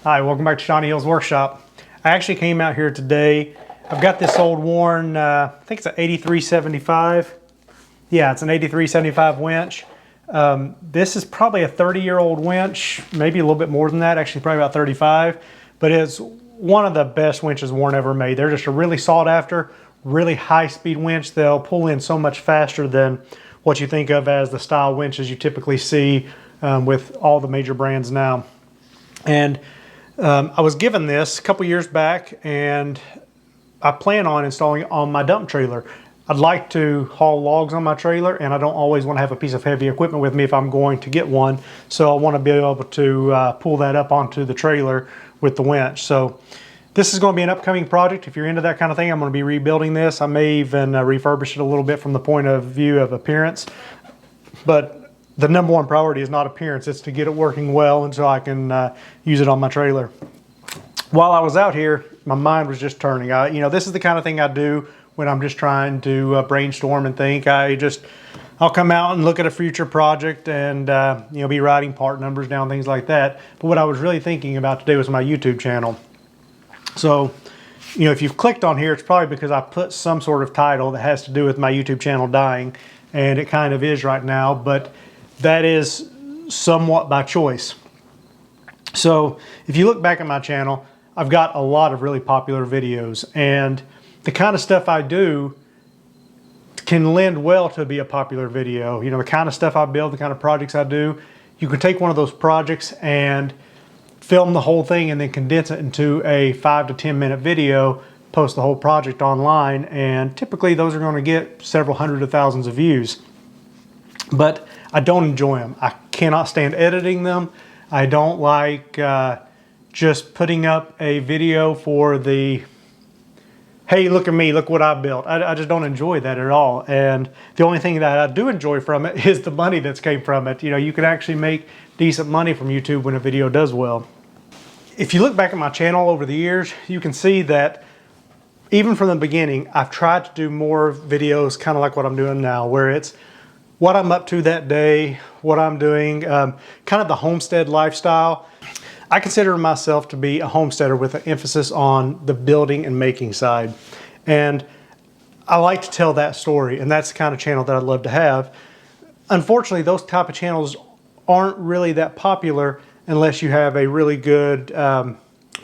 Hi, welcome back to Shawnee Hill's Workshop. I actually came out here today. I've got this old worn, I think it's an 8375. Yeah, it's an 8375 winch. This is probably a 30-year-old winch, maybe a little bit more than that, actually probably about 35. But it's one of the best winches Warren ever made. They're just a really sought after, really high-speed winch. They'll pull in so much faster than what you think of as the style winches you typically see with all the major brands now. And I was given this a couple years back, and I plan on installing it on my dump trailer. I'd like to haul logs on my trailer, and I don't always want to have a piece of heavy equipment with me if I'm going to get one. So I want to be able to pull that up onto the trailer with the winch. So this is going to be an upcoming project. If you're into that kind of thing, I'm going to be rebuilding this. I may even refurbish it a little bit from the point of view of appearance. But the number one priority is not appearance, it's to get it working well and so I can use it on my trailer. While I was out here, my mind was just turning. This is the kind of thing I do when I'm just trying to brainstorm and think. I'll come out and look at a future project and be writing part numbers down, things like that. But what I was really thinking about today was my YouTube channel. So, if you've clicked on here, it's probably because I put some sort of title that has to do with my YouTube channel dying, and it kind of is right now, but that is somewhat by choice. So if you look back at my channel, I've got a lot of really popular videos, and the kind of stuff I do can lend well to be a popular video. The kind of stuff I build, the kind of projects I do, you can take one of those projects and film the whole thing and then condense it into a 5 to 10 minute video, post the whole project online, and typically those are going to get several hundred of thousands of views. But I don't enjoy them. I cannot stand editing them. I don't like just putting up a video for the, hey, look at me, look what I built. I just don't enjoy that at all. And the only thing that I do enjoy from it is the money that's came from it. You can actually make decent money from YouTube when a video does well. If you look back at my channel over the years, you can see that even from the beginning, I've tried to do more videos kind of like what I'm doing now, where it's what I'm up to that day, what I'm doing, kind of the homestead lifestyle. I consider myself to be a homesteader with an emphasis on the building and making side. And I like to tell that story, and that's the kind of channel that I'd love to have. Unfortunately, those type of channels aren't really that popular unless you have a really good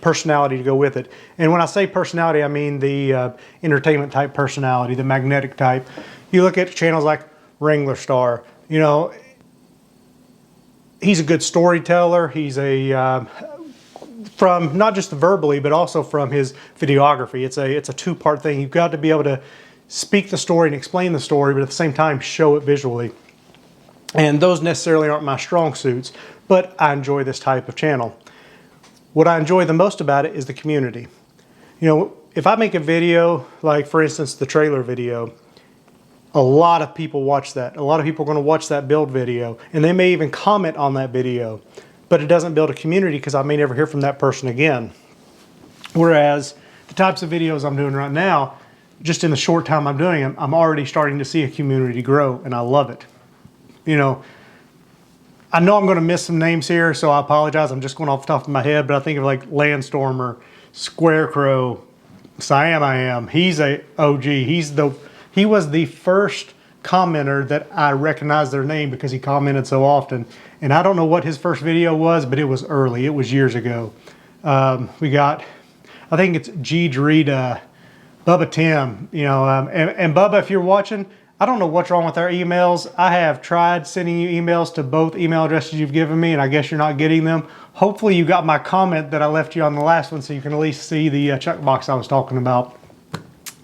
personality to go with it. And when I say personality, I mean the entertainment type personality, the magnetic type. You look at channels like Wrangler Star, he's a good storyteller. He's from not just verbally, but also from his videography. It's a two-part thing. You've got to be able to speak the story and explain the story, but at the same time show it visually. And those necessarily aren't my strong suits, but I enjoy this type of channel. What I enjoy the most about it is the community. If I make a video, like for instance, the trailer video, a lot of people watch that. A lot of people are going to watch that build video, and they may even comment on that video, but it doesn't build a community because I may never hear from that person again. Whereas the types of videos I'm doing right now, just in the short time I'm doing them, I'm already starting to see a community grow, and I love it. I know I'm going to miss some names here, so I apologize. I'm just going off the top of my head, but I think of like Landstormer, Squarecrow, Siam. He's a OG. He was the first commenter that I recognized their name because he commented so often. And I don't know what his first video was, but it was early. It was years ago. We got, I think it's G. Drita, Bubba Tim, and Bubba, if you're watching, I don't know what's wrong with our emails. I have tried sending you emails to both email addresses you've given me, and I guess you're not getting them. Hopefully you got my comment that I left you on the last one so you can at least see the checkbox I was talking about.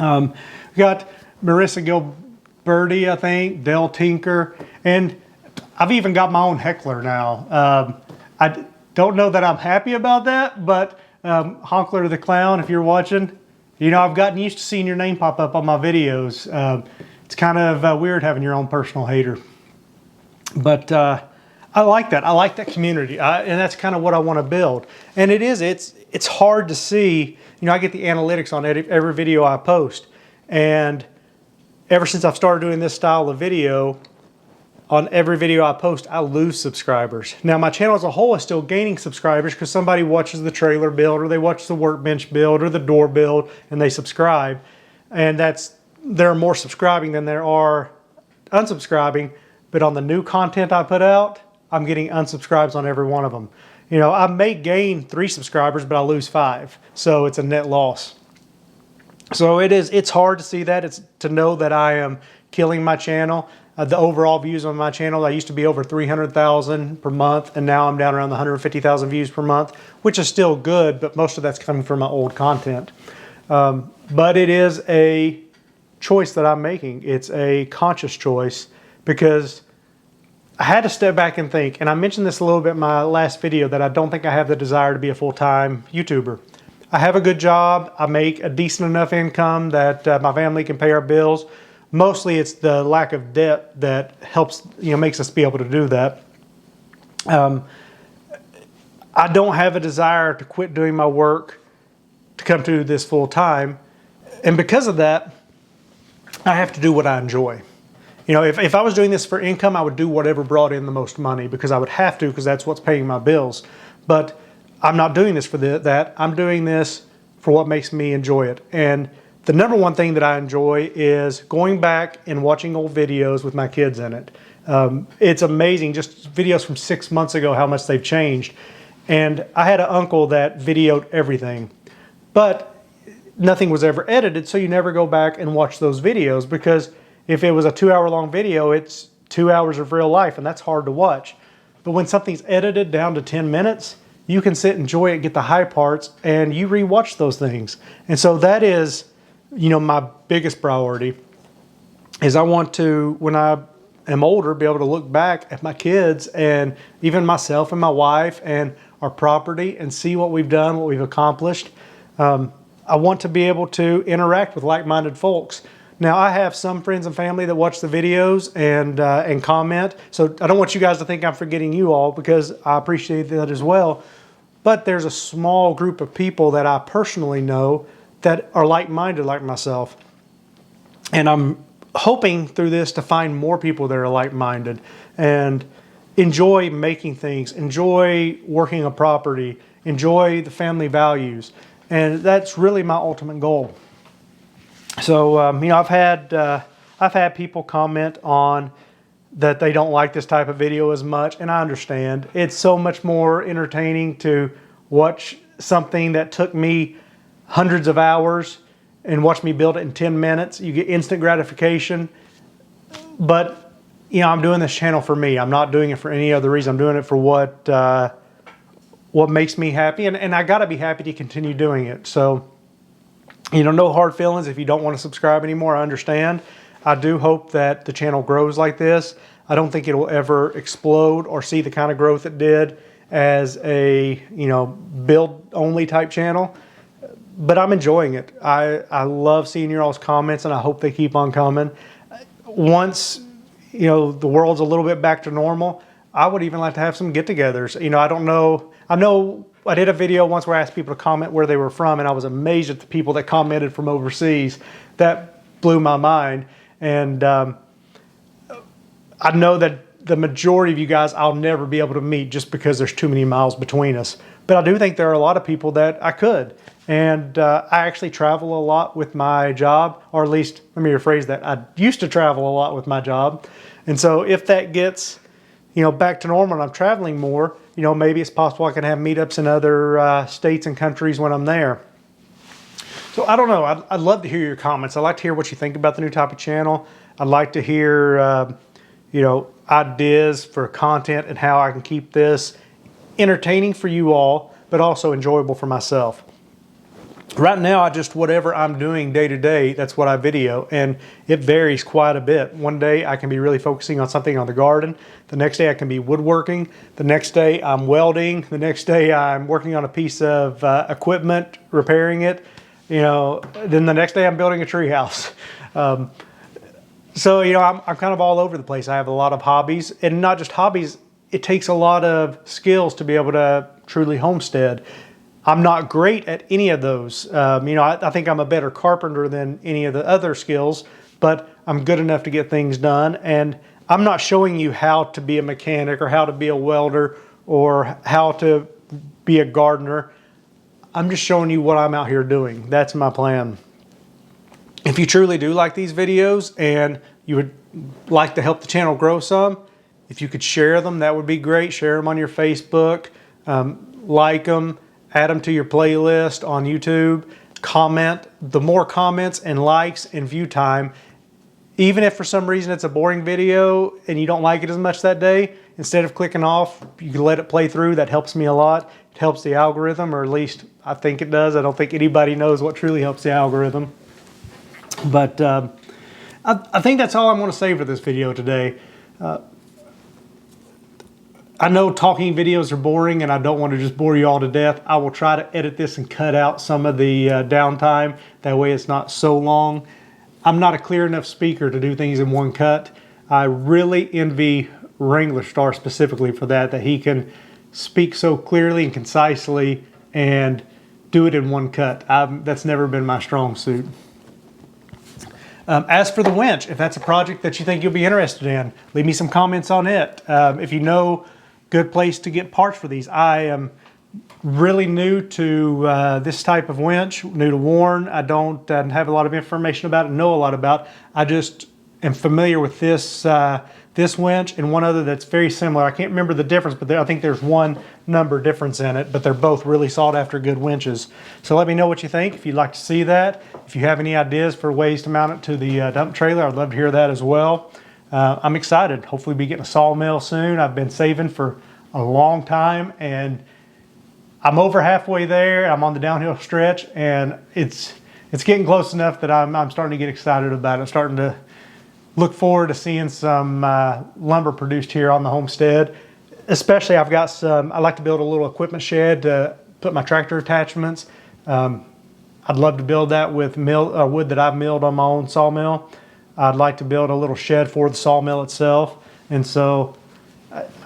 We got Marissa Gilberti, I think, Del Tinker, and I've even got my own heckler now. I don't know that I'm happy about that, but Honkler the Clown, if you're watching, I've gotten used to seeing your name pop up on my videos. It's kind of weird having your own personal hater. But I like that. I like that community, and that's kind of what I want to build. And it's hard to see. I get the analytics on every video I post, and ever since I've started doing this style of video, on every video I post, I lose subscribers. Now my channel as a whole is still gaining subscribers because somebody watches the trailer build, or they watch the workbench build, or the door build, and they subscribe. And there are more subscribing than there are unsubscribing. But on the new content I put out, I'm getting unsubscribes on every one of them. You know, I may gain 3 subscribers, but I lose 5. So it's a net loss. So it's hard to see that. It's to know that I am killing my channel. The overall views on my channel, I used to be over 300,000 per month, and now I'm down around the 150,000 views per month, which is still good, but most of that's coming from my old content. But it is a choice that I'm making. It's a conscious choice because I had to step back and think, and I mentioned this a little bit in my last video, that I don't think I have the desire to be a full-time YouTuber. I have a good job. I make a decent enough income that my family can pay our bills. Mostly it's the lack of debt that helps, makes us be able to do that. I don't have a desire to quit doing my work to come to this full time. And because of that, I have to do what I enjoy. If I was doing this for income, I would do whatever brought in the most money because I would have to, because that's what's paying my bills. But I'm not doing this for that. I'm doing this for what makes me enjoy it. And the number one thing that I enjoy is going back and watching old videos with my kids in it. It's amazing, just videos from 6 months ago, how much they've changed. And I had an uncle that videoed everything, but nothing was ever edited, so you never go back and watch those videos, because if it was a 2-hour-long video, it's 2 hours of real life, and that's hard to watch. But when something's edited down to 10 minutes, you can sit, enjoy it, get the high parts, and you rewatch those things. And so that is, my biggest priority is I want to, when I am older, be able to look back at my kids and even myself and my wife and our property and see what we've done, what we've accomplished. I want to be able to interact with like-minded folks. Now, I have some friends and family that watch the videos and comment, so I don't want you guys to think I'm forgetting you all, because I appreciate that as well. But there's a small group of people that I personally know that are like-minded like myself. And I'm hoping through this to find more people that are like-minded and enjoy making things, enjoy working a property, enjoy the family values. And that's really my ultimate goal. So, I've had people comment on that they don't like this type of video as much, and I understand. It's so much more entertaining to watch something that took me hundreds of hours and watch me build it in 10 minutes. You get instant gratification. But, I'm doing this channel for me. I'm not doing it for any other reason. I'm doing it for what makes me happy, and I got to be happy to continue doing it. So, no hard feelings if you don't want to subscribe anymore. I understand. I do hope that the channel grows like this. I don't think it will ever explode or see the kind of growth it did as a, build-only type channel. But I'm enjoying it. I love seeing your all's comments, and I hope they keep on coming. Once, the world's a little bit back to normal, I would even like to have some get-togethers. I don't know. I know I did a video once where I asked people to comment where they were from, and I was amazed at the people that commented from overseas. That blew my mind. And I know that the majority of you guys I'll never be able to meet just because there's too many miles between us. But I do think there are a lot of people that I could. And I actually travel a lot with my job, or at least, let me rephrase that. I used to travel a lot with my job. And so if that gets, back to normal and I'm traveling more, maybe it's possible I can have meetups in other states and countries when I'm there. So I don't know. I'd love to hear your comments. I'd like to hear what you think about the new topic channel. I'd like to hear, ideas for content and how I can keep this entertaining for you all, but also enjoyable for myself. Right now, whatever I'm doing day to day, that's what I video, and it varies quite a bit. One day I can be really focusing on something on the garden. The next day I can be woodworking. The next day I'm welding. The next day I'm working on a piece of equipment, repairing it. Then the next day I'm building a tree house. So, I'm kind of all over the place. I have a lot of hobbies, and not just hobbies. It takes a lot of skills to be able to truly homestead. I'm not great at any of those. I think I'm a better carpenter than any of the other skills, but I'm good enough to get things done. And I'm not showing you how to be a mechanic or how to be a welder or how to be a gardener. I'm just showing you what I'm out here doing. That's my plan. If you truly do like these videos and you would like to help the channel grow some, if you could share them, that would be great. Share them on your Facebook, like them, add them to your playlist on YouTube, comment. The more comments and likes and view time, even if for some reason it's a boring video and you don't like it as much that day, instead of clicking off, you can let it play through. That helps me a lot. It helps the algorithm, or at least I think it does. I don't think anybody knows what truly helps the algorithm. But I think that's all I'm going to say for this video today. I know talking videos are boring and I don't want to just bore you all to death. I will try to edit this and cut out some of the downtime. That way it's not so long. I'm not a clear enough speaker to do things in one cut. I really envy Wrangler Star specifically for that he can speak so clearly and concisely and do it in one cut. That's never been my strong suit. As for the winch, if that's a project that you think you'll be interested in, leave me some comments on it. If you know good place to get parts for these. I am really new to this type of winch, new to Warren. I don't have a lot of information about it, know a lot about it. I just am familiar with this this winch and one other that's very similar. I can't remember the difference, but I think there's one number difference in it, but they're both really sought after good winches. So let me know what you think if you'd like to see that. If you have any ideas for ways to mount it to the dump trailer, I'd love to hear that as well. I'm excited. Hopefully be getting a sawmill soon. I've been saving for a long time and I'm over halfway there. I'm on the downhill stretch and it's getting close enough that I'm starting to get excited about it. I'm starting to look forward to seeing some lumber produced here on the homestead. Especially I've got some, I like to build a little equipment shed to put my tractor attachments. I'd love to build that with wood that I've milled on my own sawmill. I'd like to build a little shed for the sawmill itself. And so,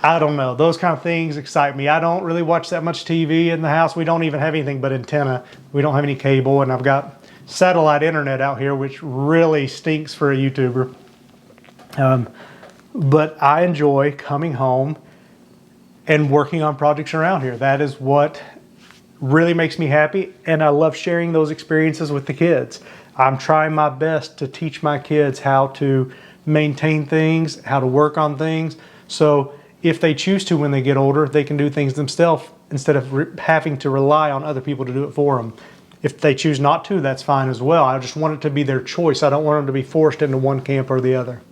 I don't know, those kind of things excite me. I don't really watch that much TV in the house. We don't even have anything but antenna. We don't have any cable, and I've got satellite internet out here, which really stinks for a YouTuber. But I enjoy coming home and working on projects around here. That is what really makes me happy, and I love sharing those experiences with the kids. I'm trying my best to teach my kids how to maintain things, how to work on things. So if they choose to when they get older, they can do things themselves instead of having to rely on other people to do it for them. If they choose not to, that's fine as well. I just want it to be their choice. I don't want them to be forced into one camp or the other.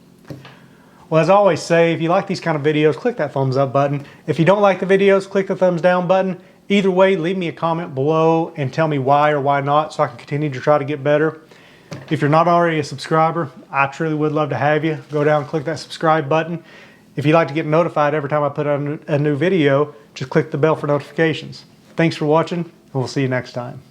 Well, as I always say, if you like these kind of videos, click that thumbs up button. If you don't like the videos, click the thumbs down button. Either way, leave me a comment below and tell me why or why not so I can continue to try to get better. If you're not already a subscriber, I truly would love to have you. Go down and click that subscribe button. If you'd like to get notified every time I put out a new video, just click the bell for notifications. Thanks for watching, and we'll see you next time.